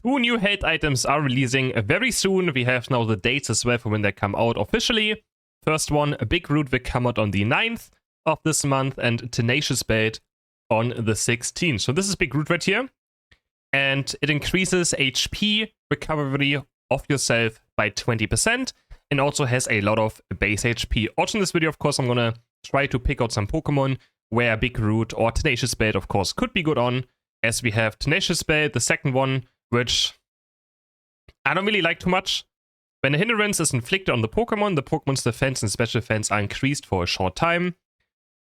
2 new hate items are releasing very soon. We have now the dates as well for when they come out officially. First one, a Big Root will come out on the 9th of this month, and Tenacious Bait on the 16th. So this is Big Root right here. And it increases HP recovery of yourself by 20%, and also has a lot of base HP. Also in this video, of course, I'm gonna try to pick out some Pokemon where Big Root or Tenacious Bait, of course, could be good on, as we have Tenacious Bait, the second one, which I don't really like too much. When a hindrance is inflicted on the Pokemon's defense and special defense are increased for a short time.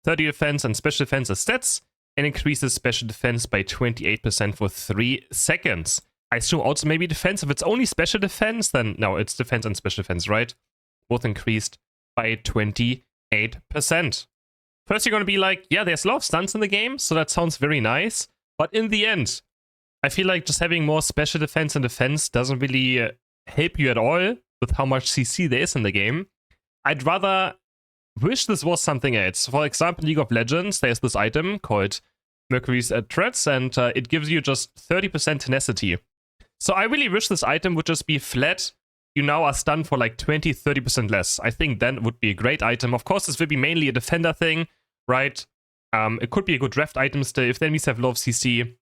30 defense and special defense as stats, and increases special defense by 28% for 3 seconds. I assume also maybe defense. If it's only special defense, then no, it's defense and special defense, right? Both increased by 28%. First, you're going to be like, yeah, there's a lot of stunts in the game, so that sounds very nice. But in the end, I feel like just having more special defense and defense doesn't really help you at all with how much CC there is in the game. I'd rather wish this was something else. For example, League of Legends, there's this item called Mercury's Threats, and it gives you just 30% tenacity. So I really wish this item would just be flat. You now are stunned for like 20-30% less. I think that would be a great item. Of course, this will be mainly a defender thing, right? It could be a good draft item still if the enemies have low CC.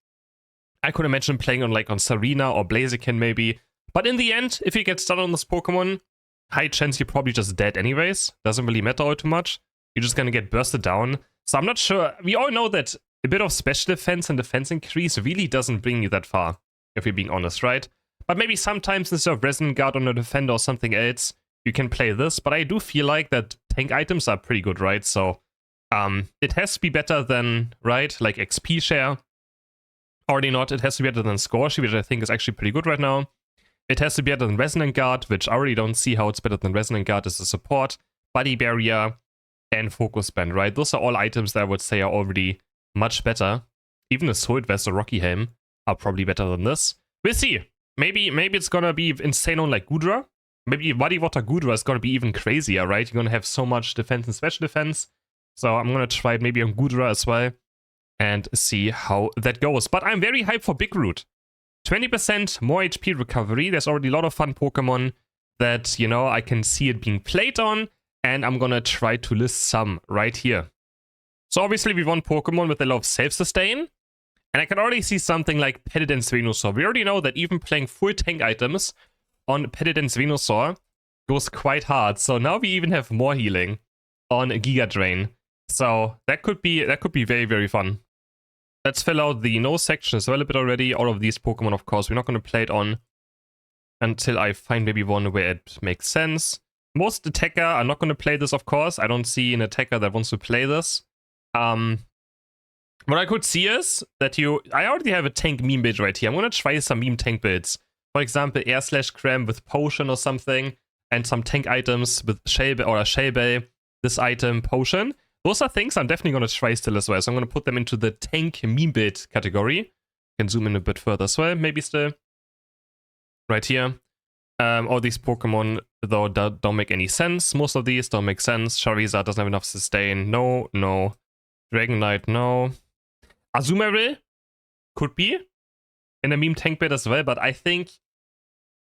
I could imagine playing on like on Serena or Blaziken maybe. But in the end, if you get stunned on this Pokemon, high chance you're probably just dead anyways. Doesn't really matter all too much. You're just gonna get bursted down. So I'm not sure. We all know that a bit of special defense and defense increase really doesn't bring you that far, if you're being honest, right? But maybe sometimes instead of Resonant Guard on a defender or something else, you can play this. But I do feel like that tank items are pretty good, right? So it has to be better than, right, like XP share. Already not. It has to be better than Scorchy, which I think is actually pretty good right now. It has to be better than Resonant Guard, which I already don't see how it's better than Resonant Guard as a support. Body Barrier and Focus Band, right? Those are all items that I would say are already much better. Even the Sword Vest or Rocky Helm are probably better than this. We'll see. Maybe it's gonna be insane on like Gudra. Maybe Muddy Water Gudra is gonna be even crazier, right? You're gonna have so much defense and special defense. So I'm gonna try it maybe on Gudra as well and see how that goes. But I'm very hyped for Big Root. 20% more HP recovery. There's already a lot of fun Pokemon that, you know, I can see it being played on, and I'm gonna try to list some right here. So obviously we want Pokemon with a lot of self-sustain, and I can already see something like Petidance Venusaur. We already know that even playing full tank items on Petidance Venusaur goes quite hard. So now we even have more healing on Giga Drain. So that could be very, very fun. Let's fill out the nose section as well a bit already. All of these Pokemon, of course, we're not going to play it on until I find maybe one where it makes sense. Most attacker are not going to play this, of course. I don't see an attacker that wants to play this. What I could see is that I already have a tank meme build right here. I'm going to try some meme tank builds. For example, Air Slash Cram with Potion or something, and some tank items with Shell or a Shell Bell, this item, Potion. Those are things I'm definitely going to try still as well. So I'm going to put them into the tank meme build category. Can zoom in a bit further as well, maybe still. Right here. All these Pokemon, though, don't make any sense. Most of these don't make sense. Charizard doesn't have enough sustain. No. Dragonite, no. Azumarill could be in a meme tank build as well, but I think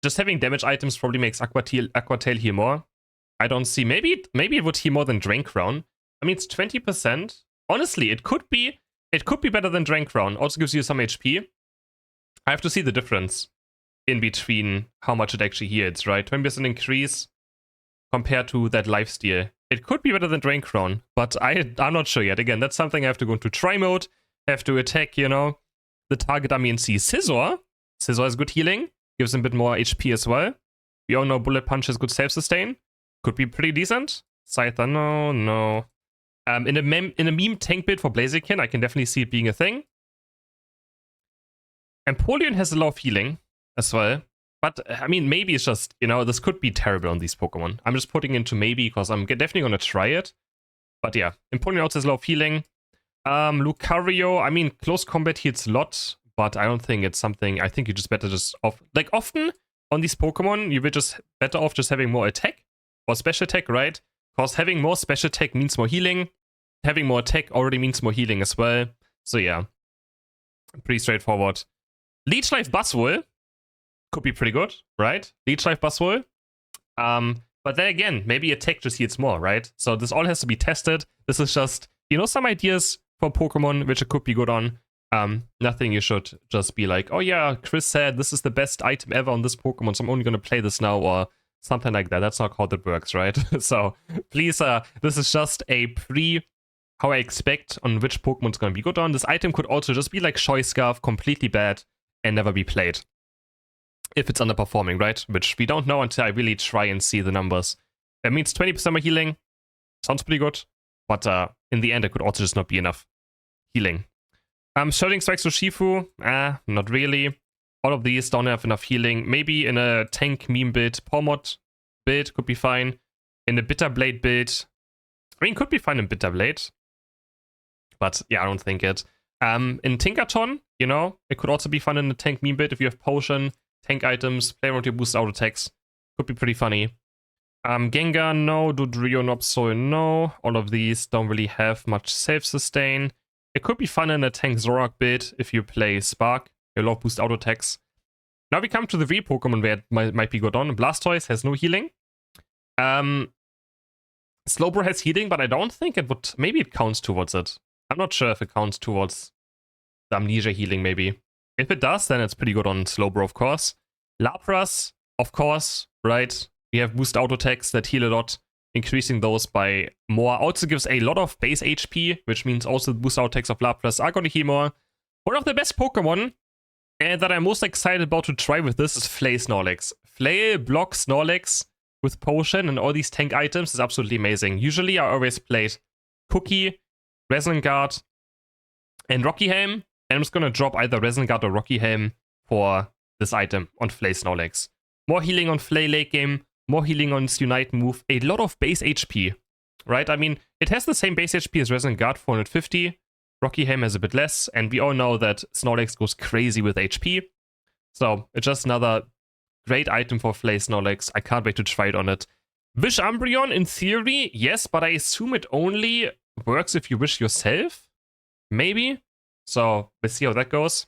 just having damage items probably makes Aquatail heal more. I don't see. Maybe it would heal more than Drain Crown. I mean, it's 20%. Honestly, it could be better than Drain Crown. Also gives you some HP. I have to see the difference in between how much it actually heals, right? 20% increase compared to that lifesteal. It could be better than Drain Crown, but I'm not sure yet. Again, that's something I have to go into try mode. I have to attack, you know, the target dummy and see. Scizor has good healing. Gives him a bit more HP as well. We all know Bullet Punch has good self-sustain. Could be pretty decent. Scyther, no. In a meme tank build for Blaziken, I can definitely see it being a thing. Empoleon has a lot of healing as well. But, I mean, maybe it's just, you know, this could be terrible on these Pokemon. I'm just putting into maybe because I'm definitely going to try it. But yeah, Empoleon also has a lot of healing. Lucario, I mean, close combat heals a lot, but I don't think it's something, I think you just better just like often on these Pokemon, you will just better off just having more attack or special attack, right? Because having more special attack means more healing. Having more attack already means more healing as well. So yeah, pretty straightforward. Leech Life Buzzwole Could be pretty good, right? Leech Life Buzzwole. But then again, maybe attack just heals more, right? So this all has to be tested. This is just, some ideas for Pokemon which it could be good on. Nothing you should just be like, oh yeah, Chris said this is the best item ever on this Pokemon, so I'm only gonna play this now, or something like that. That's not how that works, right? So please, this is just a how I expect on which Pokemon's gonna be good on. This item could also just be like Choice Scarf, completely bad, and never be played. If it's underperforming, right? Which we don't know until I really try and see the numbers. That means 20% more healing. Sounds pretty good. But in the end, it could also just not be enough healing. Shielding Strikes to Shifu. Not really. All of these don't have enough healing. Maybe in a tank meme build, Pawmod build could be fine. In a Bitter Blade build, I mean, could be fine in Bitter Blade. But yeah, I don't think it. In Tinkaton, it could also be fun in the tank meme build if you have Potion, tank items, play around your boost auto attacks. Could be pretty funny. Gengar, no. Dodrio, Nopsoil, no. All of these don't really have much self-sustain. It could be fun in a tank Zorak build if you play Spark, your low boost auto attacks. Now we come to the real Pokemon where it might be good on. Blastoise has no healing. Slowbro has healing, but I don't think it would. Maybe it counts towards it. I'm not sure if it counts towards the Amnesia healing, maybe. If it does, then it's pretty good on Slowbro, of course. Lapras, of course, right? We have boost auto attacks that heal a lot. Increasing those by more also gives a lot of base HP, which means also the boost auto attacks of Lapras are gonna heal more. One of the best Pokemon that I'm most excited about to try with this is Flay Snorlax. Flail, Block, Snorlax with Potion and all these tank items is absolutely amazing. Usually I always played Cookie, Resonant Guard, and Rocky Helm, and I'm just gonna drop either Resonant Guard or Rocky Helm for this item on Flay Snorlax. More healing on Flay late game, more healing on its Unite move, a lot of base HP, right? I mean, it has the same base HP as Resonant Guard, 450. Rocky Helm has a bit less, and we all know that Snorlax goes crazy with HP. So it's just another great item for Flay Snorlax. I can't wait to try it on it. Wish Umbreon, in theory, yes, but I assume it only works if you wish yourself, maybe. So let's see how that goes.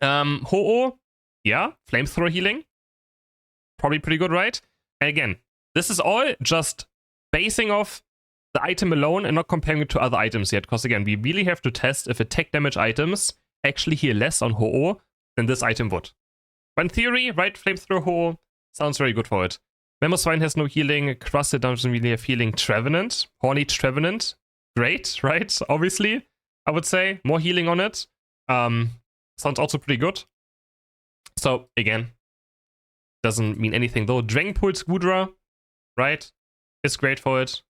Ho-Oh, yeah, Flamethrower healing. Probably pretty good, right? And again, this is all just basing off the item alone and not comparing it to other items yet. Because again, we really have to test if attack damage items actually heal less on Ho-Oh than this item would. But in theory, right, Flamethrower Ho-Oh sounds very good for it. Mamoswine has no healing. Crusted doesn't really have healing. Trevenant, Horny Trevenant, great, right? Obviously, I would say more healing on it. Sounds also pretty good. So again, doesn't mean anything though. Dragapult Goodra, right? It's great for it.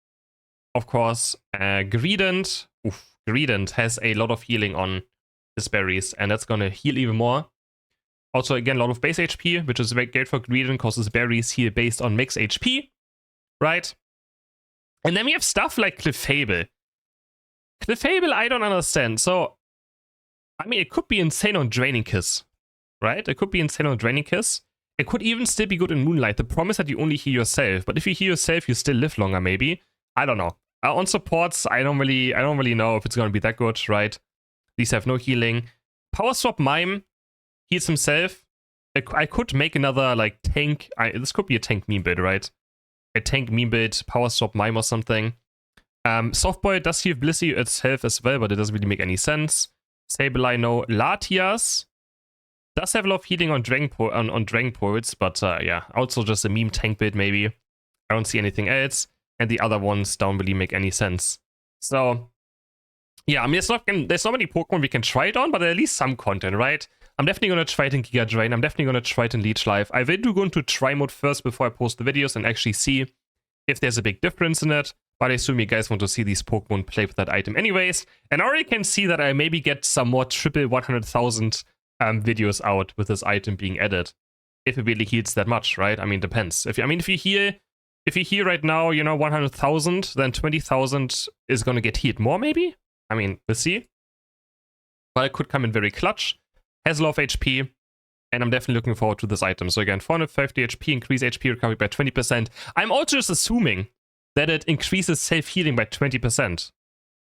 Of course, Greedent. Greedent has a lot of healing on his berries, and that's gonna heal even more. Also, again, a lot of base HP, which is very great for Greedent because his berries heal based on max HP, right? And then we have stuff like Clefable. Clefable, I don't understand. So, I mean, it could be insane on Draining Kiss, right? It could be insane on Draining Kiss. It could even still be good in Moonlight. The promise that you only heal yourself, but if you heal yourself, you still live longer, maybe. I don't know. On supports, I don't really know if it's gonna be that good, right? These have no healing. Power Swap Mime heals himself. I could make another like tank. This could be a tank meme build, right? A tank meme build, Power Swap Mime or something. Softboy does heal Blissey itself as well, but it doesn't really make any sense. Sableye, no. Latias does have a lot of healing on Dragapults, but yeah, also just a meme tank build maybe. I don't see anything else, and the other ones don't really make any sense. So yeah, I mean, there's not many Pokemon we can try it on, but at least some content, right? I'm definitely going to try it in Giga Drain. I'm definitely going to try it in Leech Life. I will go into try mode first before I post the videos and actually see if there's a big difference in it. But I assume you guys want to see these Pokemon play with that item anyways. And I already can see that I maybe get some more triple 100,000 videos out with this item being added. If it really heals that much, right? I mean, depends. If you heal right now, 100,000, then 20,000 is going to get healed more maybe? I mean, we'll see. But it could come in very clutch. Has a lot of HP, and I'm definitely looking forward to this item. So again, 450 HP, increase HP recovery by 20%. I'm also just assuming that it increases self-healing by 20%.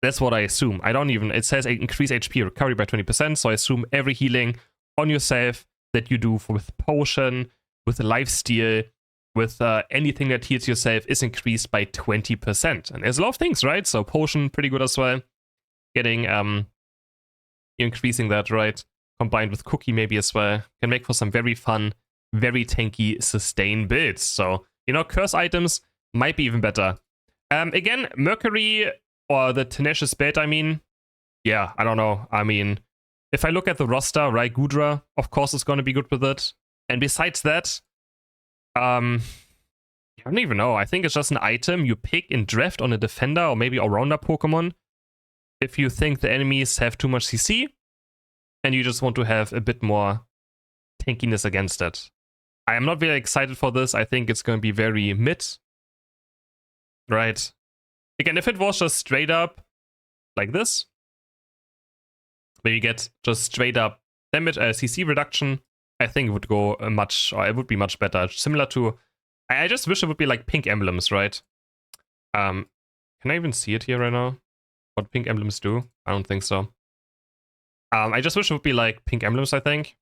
That's what I assume. It says increase HP recovery by 20%, so I assume every healing on yourself that you do with potion, with lifesteal, with anything that heals yourself is increased by 20%. And there's a lot of things, right? So potion, pretty good as well. Getting, increasing that, right? Combined with cookie maybe as well. Can make for some very fun, very tanky sustain builds. So, you know, curse items might be even better. Again, Mercury, or the Tenacious Bait, I mean, yeah, I don't know. I mean, if I look at the roster, right, Gudra, of course, is going to be good with it. And besides that, I don't even know. I think it's just an item you pick in draft on a defender or maybe all-rounder Pokemon if you think the enemies have too much CC and you just want to have a bit more tankiness against it. I am not very excited for this. I think it's going to be very mid. Right. Again, if it was just straight up like this, where you get just straight up damage, CC reduction, I think it would go it would be much better. Similar to, I just wish it would be like pink emblems, right? Can I even see it here right now? What pink emblems do? I don't think so. I just wish it would be like pink emblems, I think.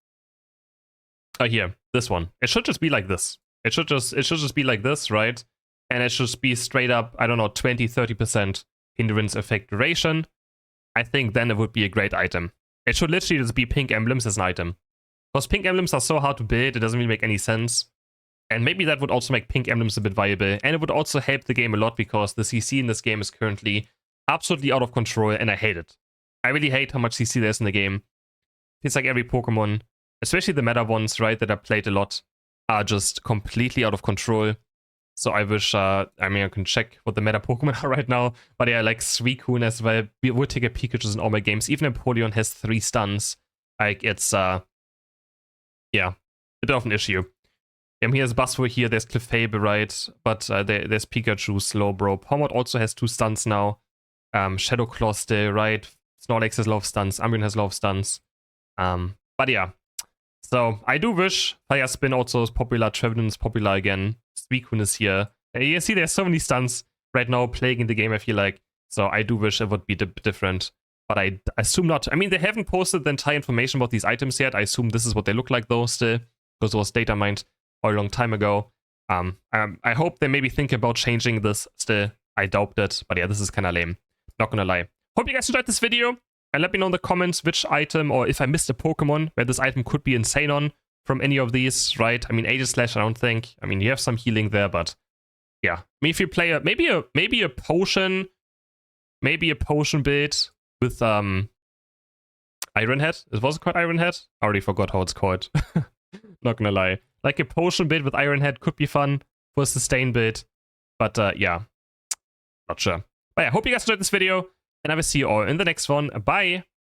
Here, this one. It should just be like this. It should just be like this, right? And it should just be straight up, I don't know, 20-30% hindrance effect duration. I think then it would be a great item. It should literally just be pink emblems as an item. Because pink emblems are so hard to build, it doesn't really make any sense. And maybe that would also make pink emblems a bit viable. And it would also help the game a lot because the CC in this game is currently absolutely out of control and I hate it. I really hate how much CC there is in the game. It's like every Pokemon, especially the meta ones, right, that are played a lot, are just completely out of control. So I wish, I mean, I can check what the meta Pokemon are right now, but yeah, like Suicune as well. We would take a Pikachu in all my games. Even Empoleon has 3 stuns. Like, it's, yeah, a bit of an issue. Here's Buzzword here, there's Clefable, right? But there's Pikachu, Slowbro. Pomod also has 2 stuns now. Shadow Claw still, right? Snorlax has a lot of stuns. Umbreon has a lot of stuns. But yeah. So, I do wish Fire Spin also is popular, Trevenant is popular again. Suicune is here. You can see there's so many stuns right now plaguing the game, I feel like. So, I do wish it would be different. But I assume not. I mean, they haven't posted the entire information about these items yet. I assume this is what they look like, though, still. Because it was data mined a long time ago. I hope they maybe think about changing this still. I doubt it. But yeah, this is kind of lame. Not gonna lie. Hope you guys enjoyed this video. And let me know in the comments which item, or if I missed a Pokemon where this item could be insane on from any of these, right? I mean, Aegislash, I don't think. I mean, you have some healing there, but yeah. I mean, if you play maybe a potion build with Iron Head. Was it called Iron Head? I already forgot how it's called. Not gonna lie. Like a potion build with Iron Head could be fun for a sustain build. But yeah, not sure. But yeah, hope you guys enjoyed this video. And I will see you all in the next one. Bye!